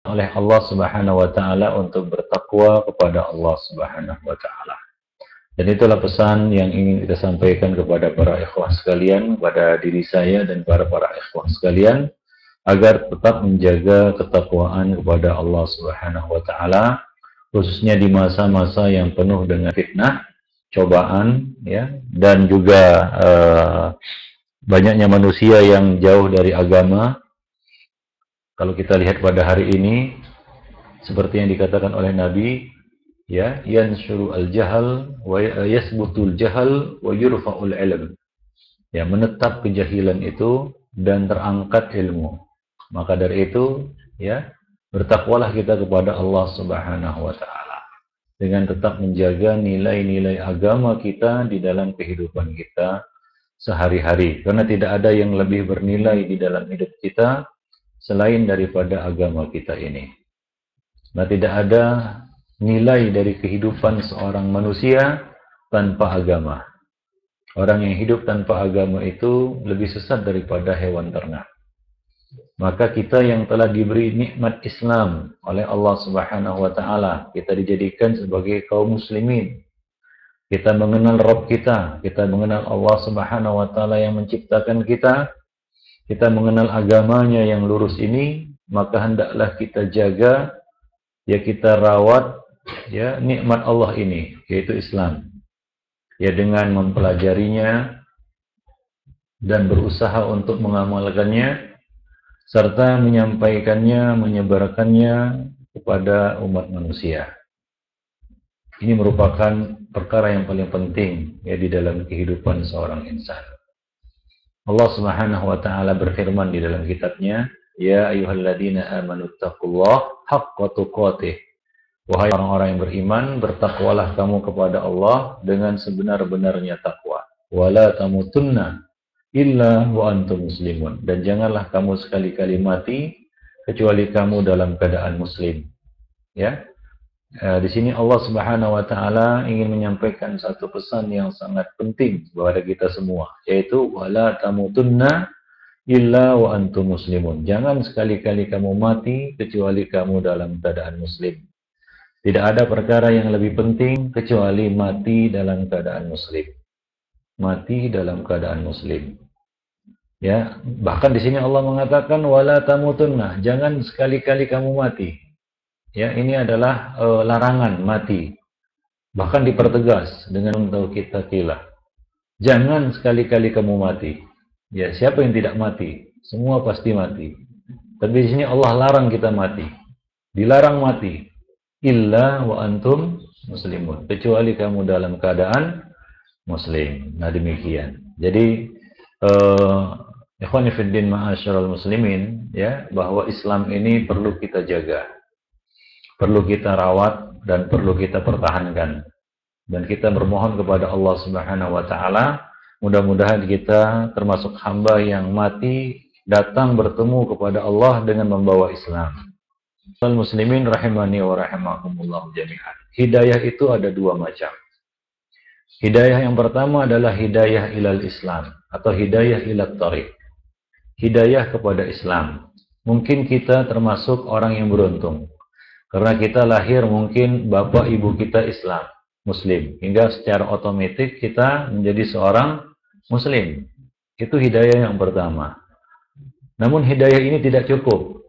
oleh Allah Subhanahu wa taala untuk bertakwa kepada Allah Subhanahu wa taala. Dan itulah pesan yang ingin kita sampaikan kepada para ikhwah sekalian, kepada diri saya dan para ikhwah sekalian, agar tetap menjaga ketakwaan kepada Allah Subhanahu wa taala, khususnya di masa-masa yang penuh dengan fitnah, cobaan, ya, dan juga banyaknya manusia yang jauh dari agama. Kalau kita lihat pada hari ini, seperti yang dikatakan oleh Nabi, ya, yansyuru al-jahal wa yasbutul jahal wa yurfa'ul ilm. Ya, menetap kejahilan itu dan terangkat ilmu. Maka dari itu, ya, bertakwalah kita kepada Allah Subhanahu wa taala dengan tetap menjaga nilai-nilai agama kita di dalam kehidupan kita sehari-hari. Karena tidak ada yang lebih bernilai di dalam hidup kita selain daripada agama kita ini. Nah, tidak ada nilai dari kehidupan seorang manusia tanpa agama. Orang yang hidup tanpa agama itu lebih sesat daripada hewan ternak. Maka kita yang telah diberi nikmat Islam oleh Allah Subhanahu wa taala, kita dijadikan sebagai kaum muslimin. Kita mengenal Rabb kita mengenal Allah Subhanahu wa taala yang menciptakan kita mengenal agamanya yang lurus ini, maka hendaklah kita jaga, ya, kita rawat, ya, nikmat Allah ini, yaitu Islam. Ya, dengan mempelajarinya dan berusaha untuk mengamalkannya, serta menyampaikannya, menyebarkannya kepada umat manusia. Ini merupakan perkara yang paling penting, ya, di dalam kehidupan seorang insan. Allah Subhanahu wa taala berfirman di dalam kitabnya, ya ayyuhalladzina amanu taqullaha haqqa tuqatih. Wahai orang-orang yang beriman, bertakwalah kamu kepada Allah dengan sebenar-benarnya takwa. Wala tamutunna illa wa antum muslimun. Dan janganlah kamu sekali-kali mati kecuali kamu dalam keadaan muslim. Ya. Di sini Allah Subhanahu wa taala ingin menyampaikan satu pesan yang sangat penting kepada kita semua, yaitu wala tamutunna illa wa antum muslimun. Jangan sekali-kali kamu mati kecuali kamu dalam keadaan muslim. Tidak ada perkara yang lebih penting kecuali mati dalam keadaan muslim. Mati dalam keadaan muslim. Ya, bahkan di sini Allah mengatakan wala tamutunna, jangan sekali-kali kamu mati. Ya, ini adalah larangan mati. Bahkan dipertegas dengan tauqilah. Jangan sekali-kali kamu mati. Ya, siapa yang tidak mati? Semua pasti mati. Tapi di sini Allah larang kita mati. Dilarang mati. Illa wa antum muslimun. Kecuali kamu dalam keadaan muslim. Nah, demikian. Jadi ikhwani fiddin ma'asyiral muslimin, ya, bahwa Islam ini perlu kita jaga. Perlu kita rawat dan perlu kita pertahankan. Dan kita bermohon kepada Allah Subhanahu wa taala, mudah-mudahan kita termasuk hamba yang mati datang bertemu kepada Allah dengan membawa Islam. Muslimin rahimani wa rahimakumullah jami'an. Hidayah itu ada dua macam. Hidayah yang pertama adalah hidayah ilal Islam atau hidayah ilal tariq. Hidayah kepada Islam. Mungkin kita termasuk orang yang beruntung. Karena kita lahir mungkin bapak ibu kita Islam, Muslim. Hingga secara otomatis kita menjadi seorang Muslim. Itu hidayah yang pertama. Namun hidayah ini tidak cukup.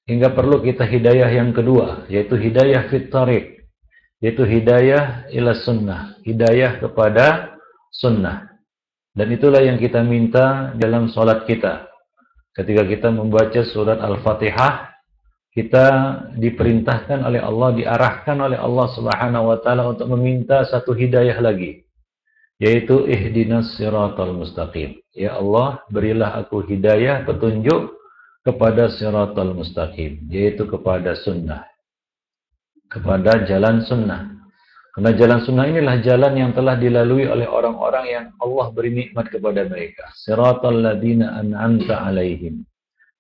Hingga perlu kita hidayah yang kedua, yaitu hidayah fit tariq, yaitu hidayah ila sunnah, hidayah kepada sunnah. Dan itulah yang kita minta dalam sholat kita. Ketika kita membaca surat Al-Fatihah, kita diperintahkan oleh Allah, diarahkan oleh Allah Subhanahu wa taala untuk meminta satu hidayah lagi, yaitu ihdinas siratal mustaqim. Ya Allah, berilah aku hidayah, petunjuk kepada siratal mustaqim, yaitu kepada sunnah, kepada jalan sunnah. Karena jalan sunnah inilah jalan yang telah dilalui oleh orang-orang yang Allah beri nikmat kepada mereka. Siratal ladzina an'amta alaihim.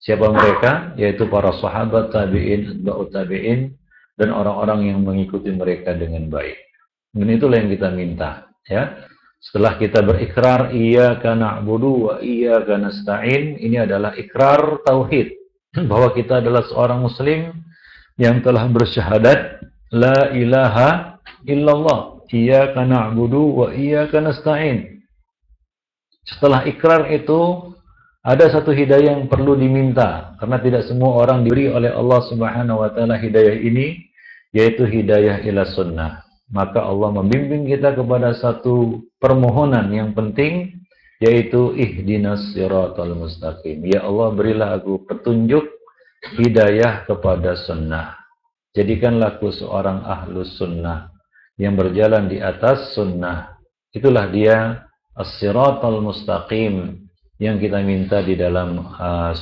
Siapa mereka? Yaitu para sahabat, tabi'in, atba'ut tabi'in, dan orang-orang yang mengikuti mereka dengan baik. Dan itulah yang kita minta, ya. Setelah kita berikrar iyyaka na'budu wa iyyaka nasta'in, ini adalah ikrar tauhid. bahwa kita adalah seorang muslim yang telah bersyahadat la ilaha illallah, iyyaka na'budu wa iyyaka nasta'in. Setelah ikrar itu ada satu hidayah yang perlu diminta, karena tidak semua orang diberi oleh Allah Subhanahu wa taala hidayah ini, yaitu hidayah ila sunnah. Maka Allah membimbing kita kepada satu permohonan yang penting, yaitu ihdinas siratal mustaqim. Ya Allah, berilah aku petunjuk hidayah kepada sunnah. Jadikanlah aku seorang ahlus sunnah yang berjalan di atas sunnah. Itulah dia as-siratal mustaqim yang kita minta di dalam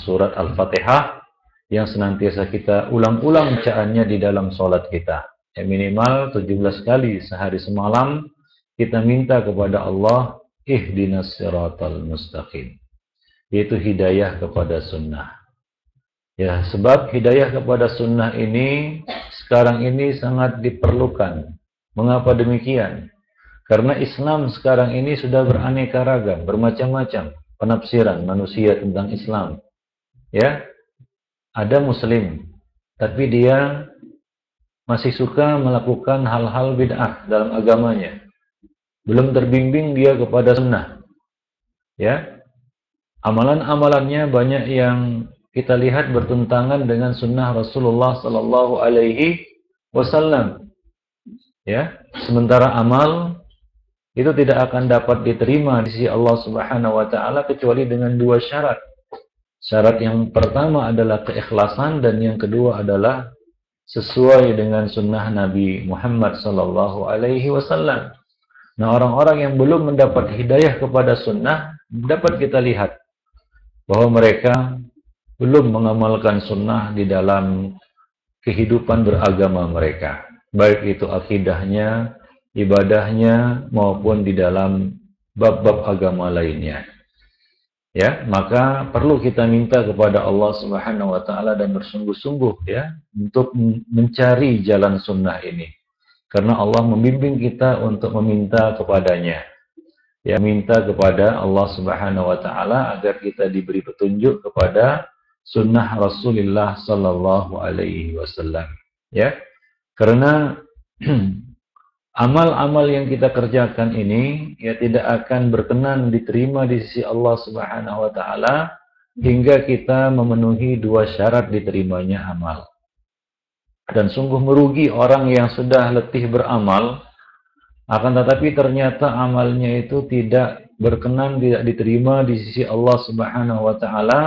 surat Al-Fatihah, yang senantiasa kita ulang-ulang bacaannya di dalam sholat kita. Ya, minimal 17 kali sehari semalam kita minta kepada Allah ihdinas siratal mustaqim, yaitu hidayah kepada sunnah. Ya, sebab hidayah kepada sunnah ini sekarang ini sangat diperlukan. Mengapa demikian? Karena Islam sekarang ini sudah beraneka ragam, bermacam-macam penafsiran manusia tentang Islam. Ya, ada muslim, tapi dia masih suka melakukan hal-hal bid'ah dalam agamanya. Belum terbimbing dia kepada sunnah. Ya, amalan-amalannya banyak yang kita lihat bertentangan dengan sunnah Rasulullah Sallallahu Alaihi Wasallam. Ya, sementara amal itu tidak akan dapat diterima di sisi Allah Subhanahu Wa Taala kecuali dengan dua syarat. Syarat yang pertama adalah keikhlasan, dan yang kedua adalah sesuai dengan sunnah Nabi Muhammad Sallallahu Alaihi Wasallam. Nah, orang-orang yang belum mendapat hidayah kepada sunnah, dapat kita lihat bahwa mereka belum mengamalkan sunnah di dalam kehidupan beragama mereka, baik itu akidahnya, ibadahnya, maupun di dalam bab-bab agama lainnya. Ya, maka perlu kita minta kepada Allah Subhanahu wa taala dan bersungguh-sungguh ya untuk mencari jalan sunnah ini. Karena Allah membimbing kita untuk meminta kepadanya. Ya, minta kepada Allah Subhanahu wa taala agar kita diberi petunjuk kepada sunnah Rasulullah sallallahu alaihi wasallam. Ya. Karena amal-amal yang kita kerjakan ini ya tidak akan berkenan diterima di sisi Allah Subhanahu wa taala hingga kita memenuhi dua syarat diterimanya amal. Dan sungguh merugi orang yang sudah letih beramal, akan tetapi ternyata amalnya itu tidak berkenan, tidak diterima di sisi Allah Subhanahu wa taala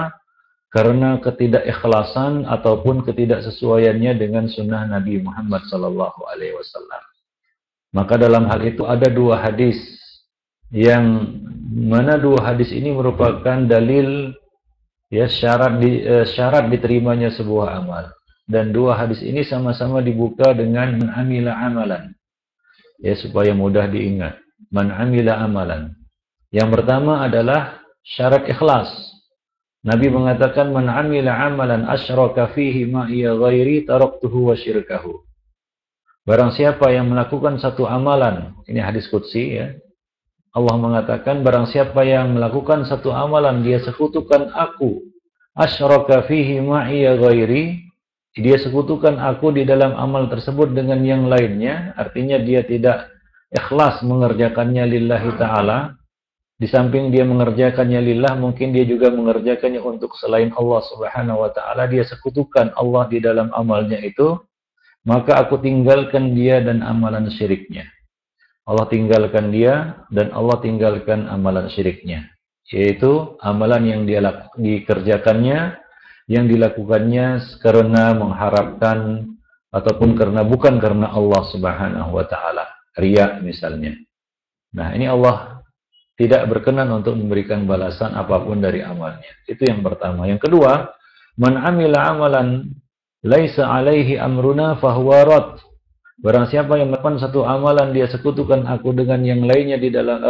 karena ketidakikhlasan ataupun ketidaksesuaiannya dengan sunnah Nabi Muhammad sallallahu alaihi wasallam. Maka dalam hal itu ada dua hadis, yang mana dua hadis ini merupakan dalil ya syarat diterimanya sebuah amal. Dan dua hadis ini sama-sama dibuka dengan man amila amalan. Ya, supaya mudah diingat. Man amila amalan. Yang pertama adalah syarat ikhlas. Nabi mengatakan man amila amalan asyraka fihi ma iya ghairi taraktuhu wa syirkahu. Barang siapa yang melakukan satu amalan, ini hadis qudsi ya. Allah mengatakan barang siapa yang melakukan satu amalan dia sekutukan aku, asyraka fihi ma iya ghairi, dia sekutukan aku di dalam amal tersebut dengan yang lainnya, artinya dia tidak ikhlas mengerjakannya lillahi ta'ala. Di samping dia mengerjakannya lillah, mungkin dia juga mengerjakannya untuk selain Allah Subhanahu wa ta'ala. Dia sekutukan Allah di dalam amalnya itu, maka aku tinggalkan dia dan amalan syiriknya. Allah tinggalkan dia dan Allah tinggalkan amalan syiriknya, yaitu amalan yang dia dikerjakannya, yang dilakukannya karena mengharapkan ataupun bukan karena Allah Subhanahu wa taala, riya misalnya. Nah, ini Allah tidak berkenan untuk memberikan balasan apapun dari amalnya. Itu yang pertama. Yang kedua, man amila amalan laisa alaihi amruna fahuwa rad. Barang siapa yang melakukan satu amalan dia sekutukan aku dengan yang lainnya di dalam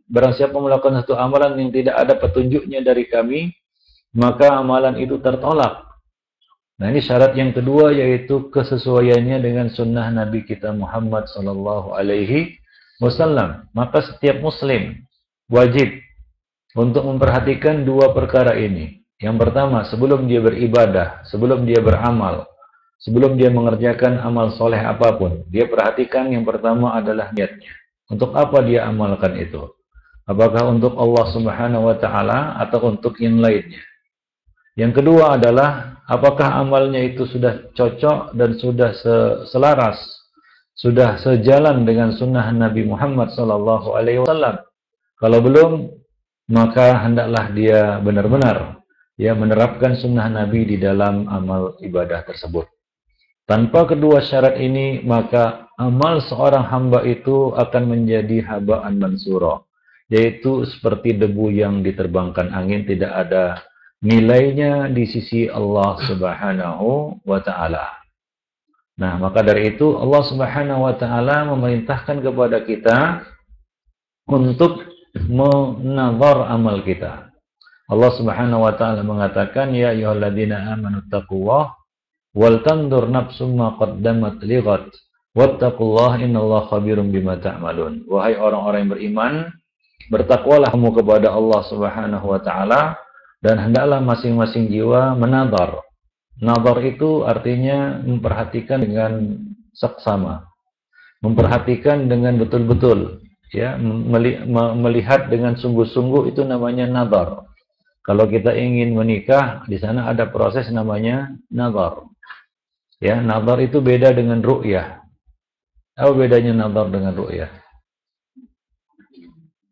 barang siapa melakukan satu amalan yang tidak ada petunjuknya dari kami, maka amalan itu tertolak. Nah, ini syarat yang kedua, yaitu kesesuaiannya dengan sunnah Nabi kita Muhammad sallallahu alaihi wasallam. Maka setiap muslim wajib untuk memperhatikan dua perkara ini. Yang pertama, sebelum dia beribadah, sebelum dia beramal, sebelum dia mengerjakan amal soleh apapun, dia perhatikan yang pertama adalah niatnya. Untuk apa dia amalkan itu? Apakah untuk Allah Subhanahu wa Ta'ala atau untuk yang lainnya? Yang kedua adalah apakah amalnya itu sudah cocok dan sudah selaras, sudah sejalan dengan sunnah Nabi Muhammad SAW. Kalau belum, maka hendaklah dia benar-benar menerapkan sunnah Nabi di dalam amal ibadah tersebut. Tanpa kedua syarat ini, maka amal seorang hamba itu akan menjadi haba'an mansura, yaitu seperti debu yang diterbangkan angin, tidak ada nilainya di sisi Allah Subhanahu wa Ta'ala. Nah, maka dari itu Allah Subhanahu wa Ta'ala memerintahkan kepada kita untuk menazar amal kita. Allah Subhanahu wa Ta'ala mengatakan, ya ayyuhalladzina amanu taqullaha wal tandur nafsum ma qaddamat lighad wattaqullaha innallaha khabirum bima ta'malun. Wahai orang-orang yang beriman, bertakwalah kamu kepada Allah Subhanahu wa Ta'ala, dan hendaklah masing-masing jiwa menadar. Nadar itu artinya memperhatikan dengan seksama, memperhatikan dengan betul-betul, ya, melihat dengan sungguh-sungguh, itu namanya nadar. Kalau kita ingin menikah, di sana ada proses namanya nadar. Ya, nadar itu beda dengan ru'yah. Apa bedanya nadar dengan ru'yah?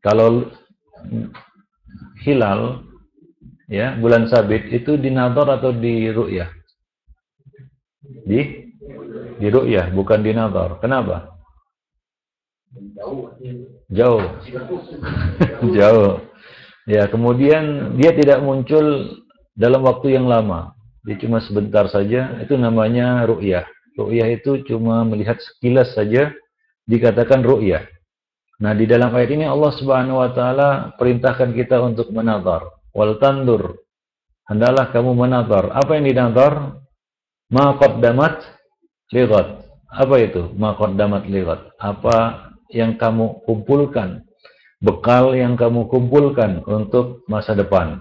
Kalau hilal, ya, bulan sabit itu di nadar atau di ru'yah? Di ru'yah, bukan di nadar. Kenapa? Jauh. Jauh. Ya, kemudian dia tidak muncul dalam waktu yang lama. Dia cuma sebentar saja, itu namanya ru'yah. Ru'yah itu cuma melihat sekilas saja, dikatakan ru'yah. Nah, di dalam ayat ini Allah Subhanahu wa Ta'ala perintahkan kita untuk menazar. Wal tandur, hendaklah kamu menazar. Apa yang dinazar? Ma qaddamat lighad. Apa itu? Ma qaddamat lighad. Apa yang kamu kumpulkan, bekal yang kamu kumpulkan untuk masa depan.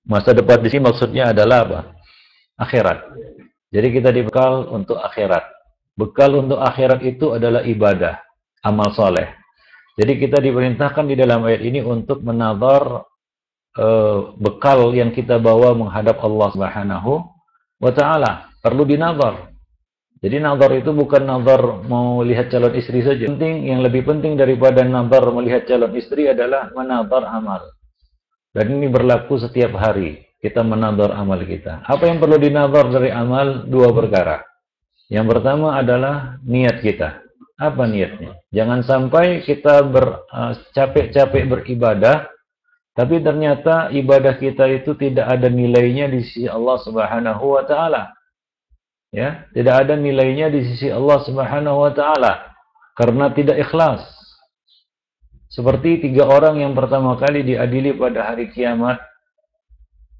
Masa depan di sini maksudnya adalah apa? Akhirat. Jadi kita dibekal untuk akhirat. Bekal untuk akhirat itu adalah ibadah, amal soleh. Jadi kita diperintahkan di dalam ayat ini untuk menazar bekal yang kita bawa menghadap Allah Subhanahu wa Ta'ala. Perlu dinazar. Jadi nazar itu bukan nazar mau lihat calon istri saja. Yang lebih penting daripada nazar melihat calon istri adalah menazar amal. Dan ini berlaku setiap hari. Kita menazar amal kita. Apa yang perlu dinazar dari amal? Dua perkara. Yang pertama adalah niat kita. Apa niatnya? Jangan sampai kita capek-capek beribadah, tapi ternyata ibadah kita itu tidak ada nilainya di sisi Allah Subhanahu wa Ta'ala. Ya, tidak ada nilainya di sisi Allah Subhanahu wa Ta'ala karena tidak ikhlas. Seperti 3 orang yang pertama kali diadili pada hari kiamat.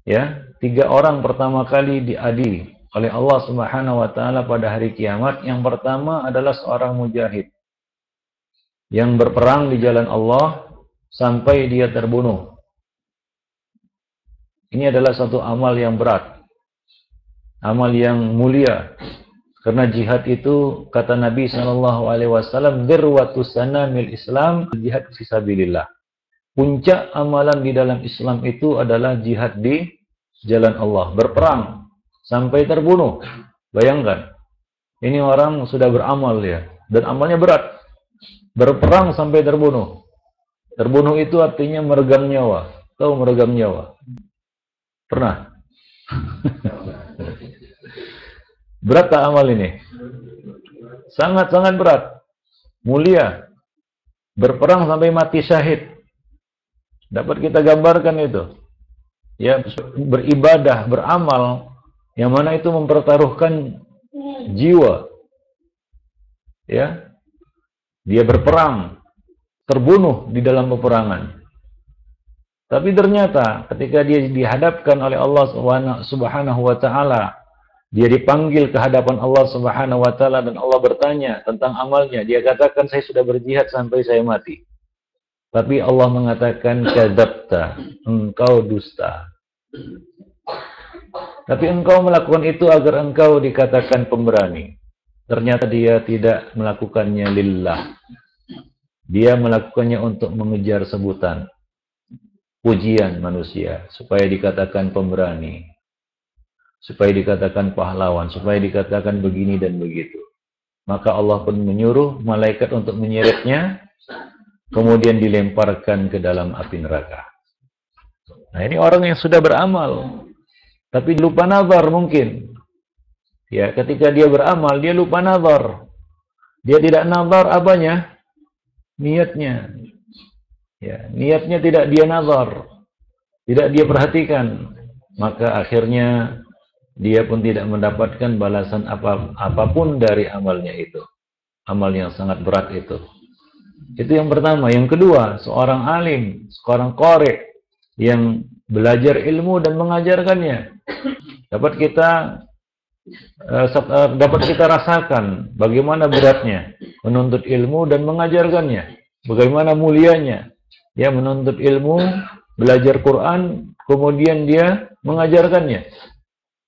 Ya, 3 orang pertama kali diadili oleh Allah Subhanahu wa Ta'ala pada hari kiamat. Yang pertama adalah seorang mujahid yang berperang di jalan Allah sampai dia terbunuh. Ini adalah satu amal yang berat, amal yang mulia. Karena jihad itu, kata Nabi SAW, dirwatus sanamil Islam, jihad fisabilillah. Puncak amalan di dalam Islam itu adalah jihad di jalan Allah. Berperang sampai terbunuh. Bayangkan, ini orang sudah beramal ya, dan amalnya berat. Berperang sampai terbunuh. Terbunuh itu artinya meregang nyawa. Tahu meregang nyawa? Pernah? Berat tak amal ini? Sangat-sangat berat. Mulia. Berperang sampai mati syahid. Dapat kita gambarkan itu. Ya, beribadah, beramal, yang mana itu mempertaruhkan jiwa. Ya. Dia berperang, terbunuh di dalam peperangan. Tapi ternyata ketika dia dihadapkan oleh Allah Subhanahu wa Ta'ala, dia dipanggil ke hadapan Allah Subhanahu wa Ta'ala, dan Allah bertanya tentang amalnya. Dia katakan, saya sudah berjihad sampai saya mati. Tapi Allah mengatakan, kadzabta, engkau dusta. Tapi engkau melakukan itu agar engkau dikatakan pemberani. Ternyata dia tidak melakukannya lillah. Dia melakukannya untuk mengejar sebutan, pujian manusia, supaya dikatakan pemberani, supaya dikatakan pahlawan, supaya dikatakan begini dan begitu. Maka Allah pun menyuruh malaikat untuk menyeretnya, kemudian dilemparkan ke dalam api neraka. Nah, ini orang yang sudah beramal, tapi lupa nazar mungkin. Ya, ketika dia beramal, dia lupa nazar. Dia tidak nazar apanya? Niatnya. Ya, niatnya tidak dia nazar. Tidak dia perhatikan. Maka akhirnya dia pun tidak mendapatkan balasan apapun dari amalnya itu. Amal yang sangat berat itu. Itu yang pertama. Yang kedua, seorang alim, seorang qari yang belajar ilmu dan mengajarkannya. Dapat kita rasakan bagaimana beratnya menuntut ilmu dan mengajarkannya, bagaimana mulianya dia menuntut ilmu, belajar Quran, kemudian dia mengajarkannya.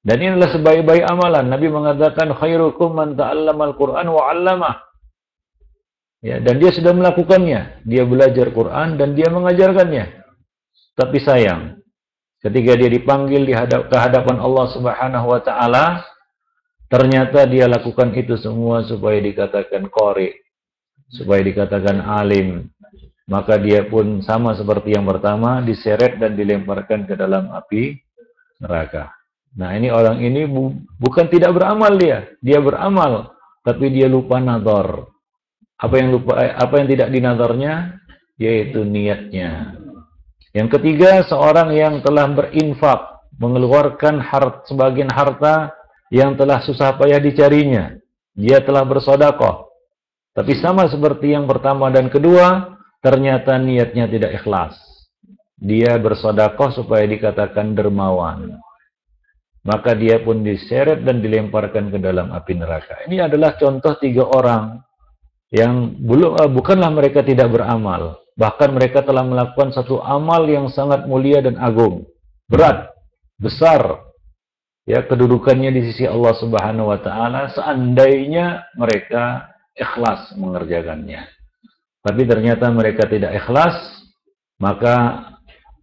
Dan ini adalah sebaik-baik amalan. Nabi mengatakan khairukum man ta'allamal Quran wa 'allamah. Ya, dan dia sudah melakukannya. Dia belajar Quran dan dia mengajarkannya. Tapi sayang, ketika dia dipanggil ke hadapan Allah Subhanahu wa taala, ternyata dia lakukan itu semua supaya dikatakan qari, supaya dikatakan alim. Maka dia pun sama seperti yang pertama, diseret dan dilemparkan ke dalam api neraka. Nah, ini orang ini bukan tidak beramal dia beramal, tapi dia lupa nazar. Apa yang tidak dinazarnya, yaitu niatnya. Yang ketiga, seorang yang telah berinfak, mengeluarkan sebagian harta yang telah susah payah dicarinya. Dia telah bersedekah. Tapi sama seperti yang pertama dan kedua, ternyata niatnya tidak ikhlas. Dia bersedekah supaya dikatakan dermawan. Maka dia pun diseret dan dilemparkan ke dalam api neraka. Ini adalah contoh 3 orang yang bukanlah mereka tidak beramal. Bahkan mereka telah melakukan satu amal yang sangat mulia dan agung. Berat, besar. Ya, kedudukannya di sisi Allah Subhanahu wa taala seandainya mereka ikhlas mengerjakannya. Tapi ternyata mereka tidak ikhlas, maka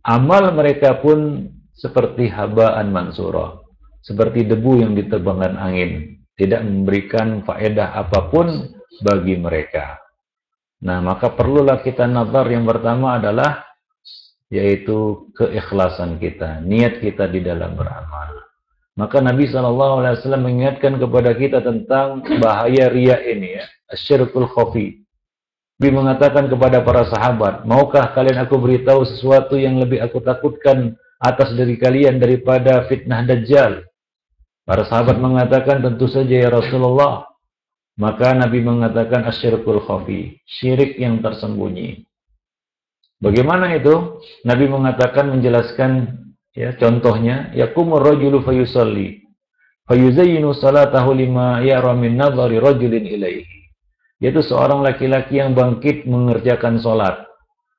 amal mereka pun seperti habaan mansurah, seperti debu yang diterbangkan angin, tidak memberikan faedah apapun bagi mereka. Nah, maka perlulah kita nazar yang pertama adalah yaitu keikhlasan kita, niat kita di dalam beramal. Maka Nabi SAW mengingatkan kepada kita tentang bahaya riya ini, ya, asyirkul khafi. Nabi mengatakan kepada para sahabat, maukah kalian aku beritahu sesuatu yang lebih aku takutkan atas dari kalian daripada fitnah Dajjal? Para sahabat mengatakan, tentu saja ya Rasulullah. Maka Nabi mengatakan asyirkul khafi, syirik yang tersembunyi. Bagaimana itu? Nabi mengatakan, menjelaskan, ya, contohnya, yaqumur rajulu fayusalli fayuzayyinu salatahu lima yara min nadhari rajulin ilaihi. Yaitu seorang laki-laki yang bangkit mengerjakan salat.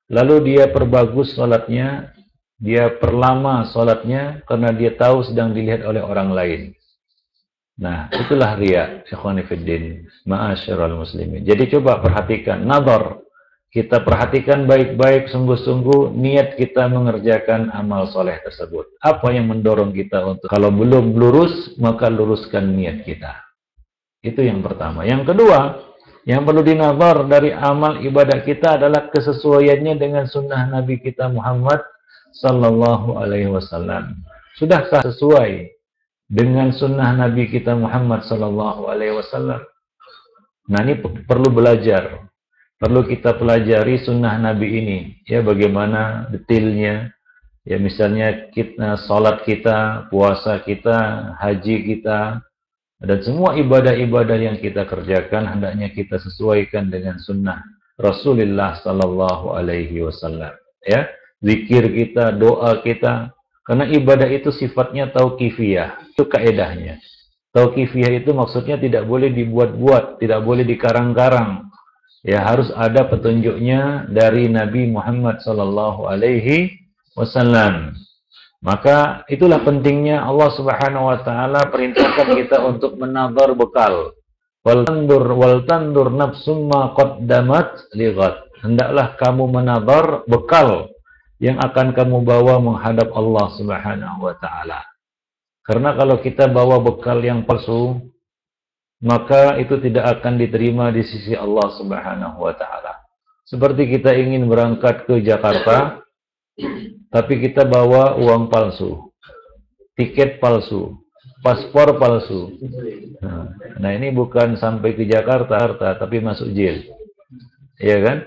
Lalu dia perbagus salatnya, dia perlama salatnya karena dia tahu sedang dilihat oleh orang lain. Nah, itulah riya, ikhwani fiddin, ma'asyiral muslimin. Jadi coba perhatikan, nazar. Kita perhatikan baik-baik, sungguh-sungguh niat kita mengerjakan amal soleh tersebut. Apa yang mendorong kita untuk, kalau belum lurus, maka luruskan niat kita. Itu yang pertama. Yang kedua, yang perlu dinazar dari amal ibadah kita adalah kesesuaiannya dengan sunnah Nabi kita Muhammad Sallallahu Alaihi Wasallam. Sudahkah sesuai dengan sunnah Nabi kita Muhammad Sallallahu Alaihi Wasallam? Nah, ini perlu belajar. Perlu kita pelajari sunnah Nabi ini, ya, bagaimana detailnya, ya, misalnya salat kita, puasa kita, haji kita, dan semua ibadah-ibadah yang kita kerjakan hendaknya kita sesuaikan dengan sunnah Rasulullah Sallallahu Alaihi Wasallam. Ya, zikir kita, doa kita, karena ibadah itu sifatnya tauqifiyah, itu kaedahnya. Tauqifiyah itu maksudnya tidak boleh dibuat-buat, tidak boleh dikarang-karang. Ya, harus ada petunjuknya dari Nabi Muhammad Sallallahu Alaihi Wasallam. Maka itulah pentingnya Allah Subhanahu wa taala perintahkan kita untuk menadhar bekal. Wal tandur nafsum ma qaddamat lighad. Hendaklah kamu menadhar bekal yang akan kamu bawa menghadap Allah Subhanahu wa taala. Karena kalau kita bawa bekal yang palsu, maka itu tidak akan diterima di sisi Allah Subhanahu wa taala. Seperti kita ingin berangkat ke Jakarta, tapi kita bawa uang palsu, tiket palsu, paspor palsu. Nah, ini bukan sampai ke Jakarta, tapi masuk jail. Iya kan?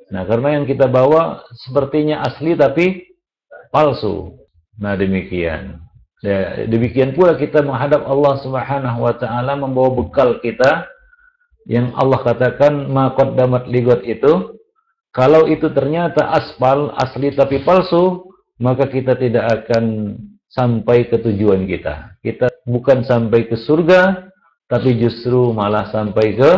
Nah, karena yang kita bawa sepertinya asli tapi palsu. Nah, demikian. Ya, demikian pula kita menghadap Allah Subhanahu wa taala membawa bekal kita yang Allah katakan ma qaddamat lighad itu. Kalau itu ternyata aspal asli tapi palsu, maka kita tidak akan sampai ke tujuan kita. Kita bukan sampai ke surga, tapi justru malah sampai ke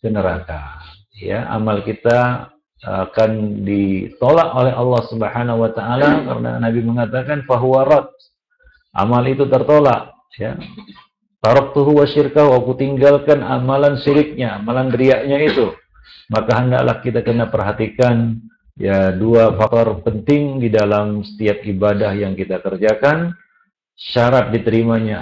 neraka. Ya, amal kita akan ditolak oleh Allah Subhanahu wa taala karena Nabi mengatakan fahuwa rad. Amal itu tertolak, ya. Taraktuhu wa syirkahu, aku tinggalkan amalan syiriknya, amalan riaknya itu. Maka hendaklah kita kena perhatikan ya dua faktor penting di dalam setiap ibadah yang kita kerjakan. Syarat diterimanya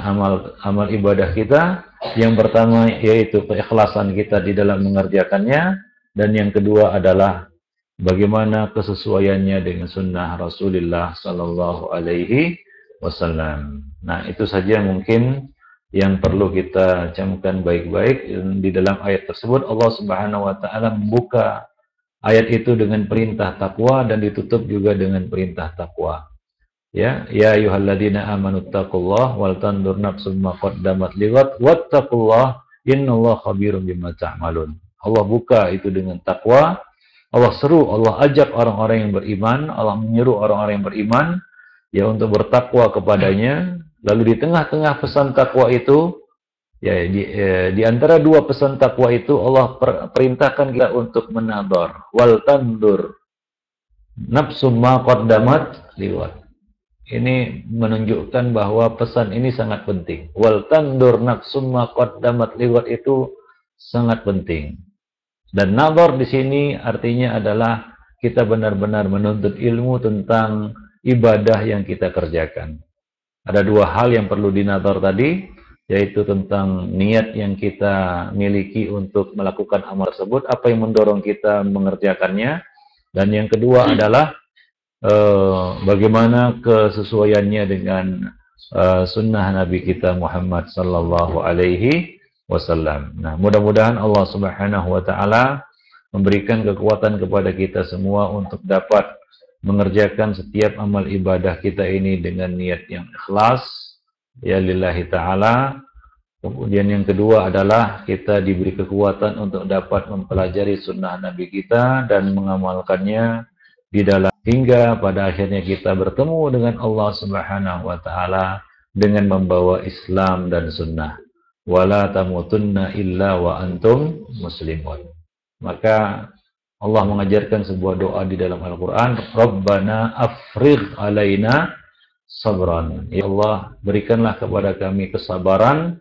amal ibadah kita, yang pertama yaitu keikhlasan kita di dalam mengerjakannya, dan yang kedua adalah bagaimana kesesuaiannya dengan sunnah Rasulullah Sallallahu Alaihi Wasallam. Nah, itu saja mungkin yang perlu kita camkan baik-baik. Di dalam ayat tersebut Allah Subhanahu wa taala membuka ayat itu dengan perintah takwa dan ditutup juga dengan perintah takwa. Ya ayyuhalladzina amanu taqullaha wal tandur nafsum ma qaddamat lighad wattaqullaha innallaha khabirum bima ta'malun. Allah buka itu dengan takwa. Allah seru, Allah ajak orang-orang yang beriman, Allah menyeru orang-orang yang beriman ya untuk bertakwa kepadanya. Lalu di tengah-tengah pesan takwa itu, ya di antara dua pesan takwa itu Allah perintahkan kita untuk menadhar. Wal tandur nafsum ma qaddamat lighad. Ini menunjukkan bahwa pesan ini sangat penting. Wal tandur nafsum ma qaddamat lighad itu sangat penting. Dan nadhar di sini artinya adalah kita benar-benar menuntut ilmu tentang ibadah yang kita kerjakan. Ada dua hal yang perlu dinadhar tadi, yaitu tentang niat yang kita miliki untuk melakukan amal tersebut, apa yang mendorong kita mengerjakannya, dan yang kedua adalah bagaimana kesesuaiannya dengan sunnah Nabi kita Muhammad Sallallahu Alaihi Wasallam. Nah, mudah-mudahan Allah Subhanahu Wa Taala memberikan kekuatan kepada kita semua untuk dapat mengerjakan setiap amal ibadah kita ini dengan niat yang ikhlas ya lillahi ta'ala. Kemudian yang kedua adalah kita diberi kekuatan untuk dapat mempelajari sunnah Nabi kita dan mengamalkannya di dalam hingga pada akhirnya kita bertemu dengan Allah Subhanahu wa taala dengan membawa Islam dan sunnah. Wala tamutunna illa wa antum muslimun. Maka Allah mengajarkan sebuah doa di dalam Al-Quran, Rabbana afrigh alaina sabran. Ya Allah, berikanlah kepada kami kesabaran,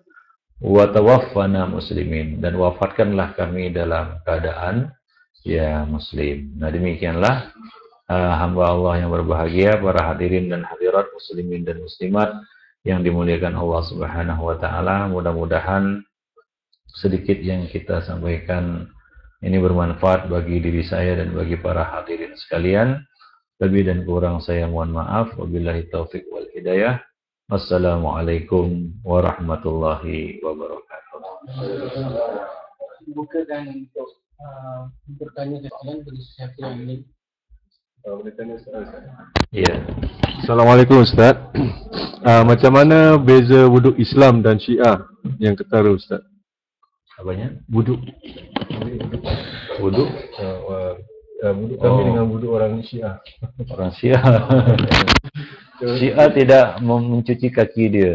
wa tawaffana muslimin, dan wafatkanlah kami dalam keadaan ya muslim. Nah, demikianlah hamba Allah yang berbahagia, para hadirin dan hadirat muslimin dan muslimat yang dimuliakan Allah Subhanahu wa taala. Mudah-mudahan sedikit yang kita sampaikan ini bermanfaat bagi diri saya dan bagi para hadirin sekalian. Lebih dan kurang saya mohon maaf. Wabillahi taufik wal hidayah. Wassalamualaikum warahmatullahi wabarakatuh. Bukan untuk bertanya soalan bagi siapa yang ini. Ya. Assalamualaikum Ustaz. Macam mana beza wuduk Islam dan Syiah yang ketara Ustaz? Apanya? Wuduk. Wuduk? Wuduk kami dengan wuduk orang Syiah. Orang Syiah. Syiah tidak mencuci kaki dia.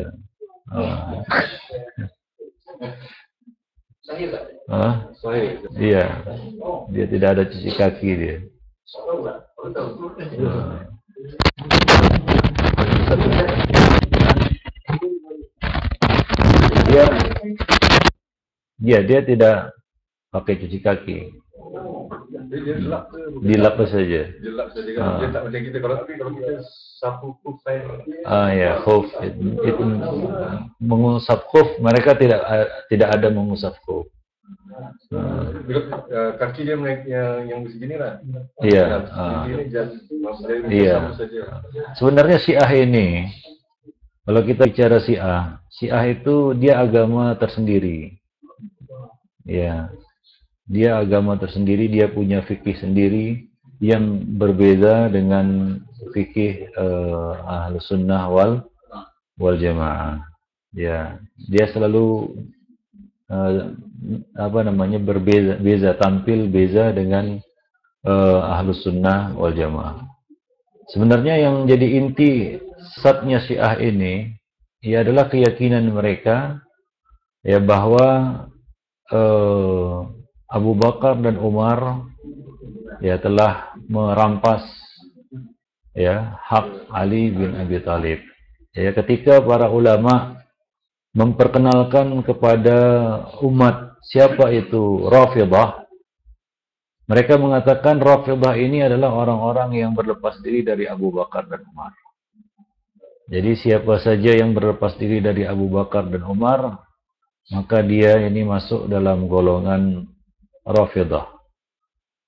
Sahih. Iya. Dia tidak ada cuci kaki dia. Dia tidak pakai cuci kaki. Dilap saja. Dilap saja kan. Dia tak macam kita kalau kita sapu khuf Ya, khuf itu mengusap khuf, mereka tidak ada mengusap khuf. Kaki dia yang begini lah. Iya. Iya. Sebenarnya Syiah ini, kalau kita bicara Syiah itu dia agama tersendiri. Ya. Dia agama tersendiri, dia punya fikih sendiri yang berbeda dengan fikih Ahlus Sunnah wal Jamaah. Ya, dia selalu berbeza, tampil beza dengan Ahlus Sunnah wal Jamaah. Sebenarnya yang jadi inti sesatnya Syiah ini ya adalah keyakinan mereka ya bahwa Abu Bakar dan Umar ya telah merampas ya hak Ali bin Abi Thalib. Ya, ketika para ulama memperkenalkan kepada umat siapa itu Rafidhah, mereka mengatakan Rafidhah ini adalah orang-orang yang berlepas diri dari Abu Bakar dan Umar. Jadi siapa saja yang berlepas diri dari Abu Bakar dan Umar, maka dia ini masuk dalam golongan Rafidhah.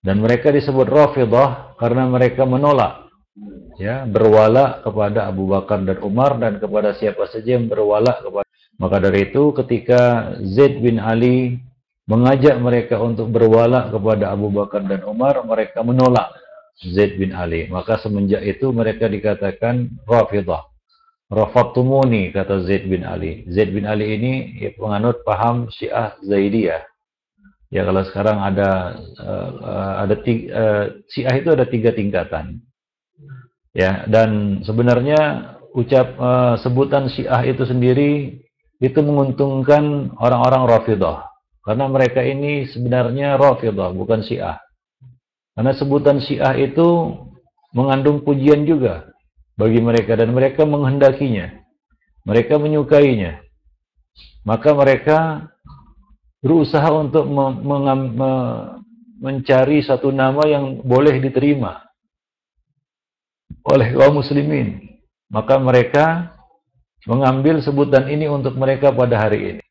Dan mereka disebut Rafidhah karena mereka menolak ya berwala kepada Abu Bakar dan Umar dan kepada siapa saja yang berwala kepada. Maka dari itu ketika Zaid bin Ali mengajak mereka untuk berwala kepada Abu Bakar dan Umar, mereka menolak Zaid bin Ali. Maka semenjak itu mereka dikatakan Rafidhah. Rafattumuni, kata Zaid bin Ali. Zaid bin Ali ini ya, penganut paham Syiah Zaidiyah. Ya kalau sekarang Syiah itu ada 3 tingkatan. Ya, dan sebenarnya sebutan Syiah itu sendiri itu menguntungkan orang-orang Rafidhah. Karena mereka ini sebenarnya Rafidhah, bukan Syiah. Karena sebutan Syiah itu mengandung pujian juga bagi mereka dan mereka menghendakinya. Mereka menyukainya. Maka mereka berusaha untuk mencari satu nama yang boleh diterima oleh kaum muslimin. Maka mereka mengambil sebutan ini untuk mereka pada hari ini.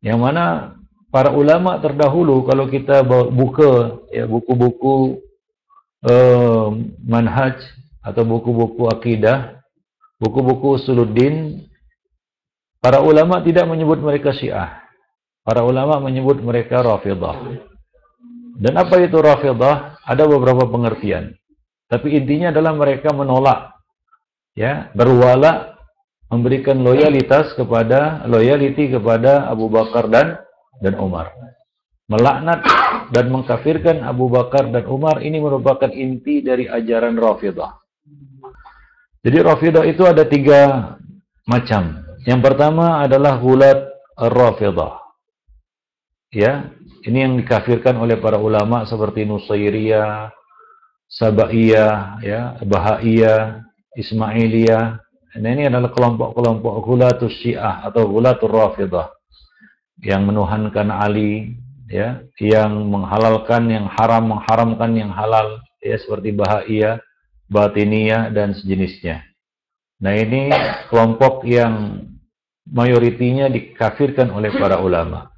Yang mana para ulama terdahulu, kalau kita buka ya buku-buku manhaj atau buku-buku akidah, buku-buku usuluddin, para ulama tidak menyebut mereka Syiah. Para ulama menyebut mereka Rafidhah. Dan apa itu Rafidhah? Ada beberapa pengertian. Tapi intinya adalah mereka menolak ya, berwala, memberikan loyalty kepada Abu Bakar dan Umar. Melaknat dan mengkafirkan Abu Bakar dan Umar ini merupakan inti dari ajaran Rafidhah. Jadi Rafidhah itu ada 3 macam. Yang pertama adalah Ghulat Rafidhah. Ya, ini yang dikafirkan oleh para ulama seperti Nusairiyah, Sabaiyah, ya, Bahaiyah, Ismailiyah. Nah, ini adalah kelompok-kelompok Ghulatus Syiah atau Ghulatur Rafidhah yang menuhankan Ali, ya, yang menghalalkan yang haram, mengharamkan yang halal, ya, seperti Bahaiyah, Batiniyah dan sejenisnya. Nah, ini kelompok yang mayoritinya dikafirkan oleh para ulama.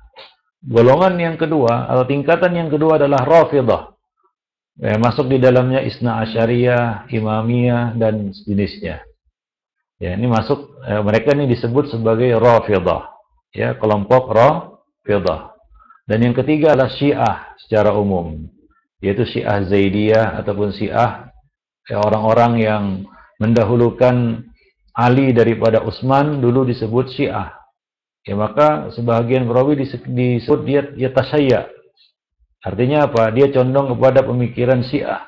Golongan yang kedua atau tingkatan yang kedua adalah Rafidhah. Masuk di dalamnya Isna Asyariyah, Imamiyah dan sejenisnya. Ya, ini masuk mereka ini disebut sebagai Rafidhah. Ya, kelompok Rafidhah. Dan yang ketiga adalah Syiah secara umum, yaitu Syiah Zaidiyah ataupun Syiah orang-orang yang mendahulukan Ali daripada Utsman dulu disebut Syiah. Ya, maka sebahagian perawi disebut dia tasyayya. Artinya apa? Dia condong kepada pemikiran Syiah.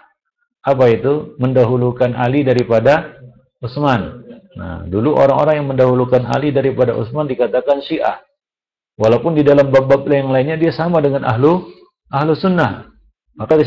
Apa itu? Mendahulukan Ali daripada Utsman. Nah, dulu orang-orang yang mendahulukan Ali daripada Utsman dikatakan Syiah. Walaupun di dalam bab-bab yang lainnya dia sama dengan ahlu sunnah. Maka di